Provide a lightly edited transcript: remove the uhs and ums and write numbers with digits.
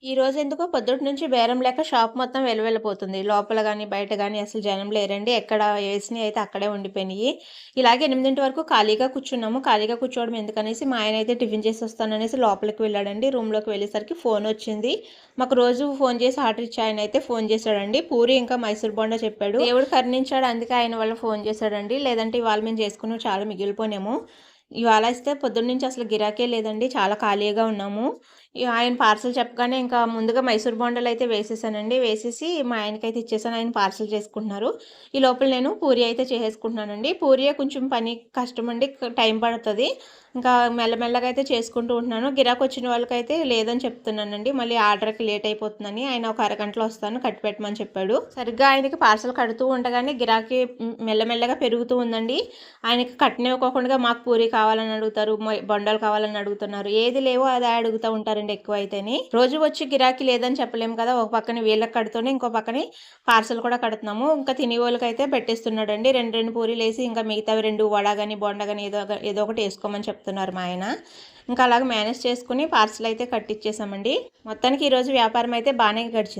ఈ రోజు ఎందుకో పొద్దుటి నుంచి బేరం లేక షాప్ మొత్తం వెలవెలపోతుంది. లోపల గాని, బయట గాని అసలు జనం లేరండి. ఎక్కడ ఏసినయి అయితే అక్కడే ఉండిపోయినియి. ఇలాగే 8 వరకు ఖాళీగా కూర్చున్నాము. ఖాళీగా కూర్చోవడం ఎందుకనేసి మా ఆయనైతే టిఫిన్ చేసొస్తాననేసి లోపలికి వెళ్ళాడండి. రూమ్‌లోకి వెళ్ళేసరికి ఫోనొచ్చింది. మాకు రోజు ఫోను చేసి ఆర్డర్ ఇచ్చే ఆయనైతే ఫోను చేశాడండి. పూరి ఇంకా మైసూర్ బోండా చెప్పాడు. దేవుడు కరుణించాడు అందుకే ఆయన వల్ల ఫోను చేశాడండి. లేదంటే ఇవాళ మేము చేసుకున్నవి చాలా మిగిలిపోనేమో. ఇవాళ ఇస్తే పొద్దున్నుంచి అసలు గిరాకే లేదండి. చాలా ఖాళీగా ఉన్నాము. ఆయన పార్సెల్ చెప్పగానే ఇంకా ముందుగా మైసూర్ బోండాలైతే వేసేసానండి. వేసేసి మా ఆయనకైతే ఇచ్చేసాను. ఆయన పార్సెల్ చేసుకుంటున్నారు. ఈ లోపల నేను పూరి అయితే చేసేసుకుంటున్నానండి. పూరియే కొంచెం పని కష్టమండి. టైం పడతది. ఇంకా మెల్లమెల్లగా అయితే చేసుకుంటూ ఉంటున్నాను. గిరాకొచ్చిన వాళ్ళకైతే లేదని చెప్తున్నానండి. మళ్ళీ ఆర్డర్‌కి లేట్ అయిపోతుందని. ఆయన ఒక అరగంటలో వస్తాను కట్టిపెట్టమని చెప్పాడు. సరిగ్గా ఆయనకి పార్సెల్ కడుతూ ఉండగానే గిరాకీ మెల్లమెల్లగా పెరుగుతూ ఉందండి. ఆయనకి కట్టనివ్వకోకుండా మాకు పూరి కావాలని అడుగుతారు. బొండాలు కావాలని అడుగుతున్నారు. ఏది లేవో అదే అడుగుతా ఉంటారండి ఎక్కువైతేని. రోజు వచ్చి గిరాకీ లేదని చెప్పలేము కదా! ఒక పక్కన వీళ్ళకి కడుతూనే ఇంకో పక్కనే పార్సెల్ కూడా కడుతున్నాము. ఇంకా తినేవోళ్ళకైతే పెట్టేస్తున్నాడండి. 2 పూరీలేసి ఇంకా మిగతావి 2 వడ గాని, బోండా గాని ఏదో ఒకటి ఏసుకోమని చెప్తున్నారు మా ఆయన. ఇంకా అలాగ మేనేజ్ చేసుకొని పార్సెల్ అయితే కట్టిచ్చేసామండి. మొత్తానికి ఈరోజు వ్యాపారం అయితే బానే గడిచింది.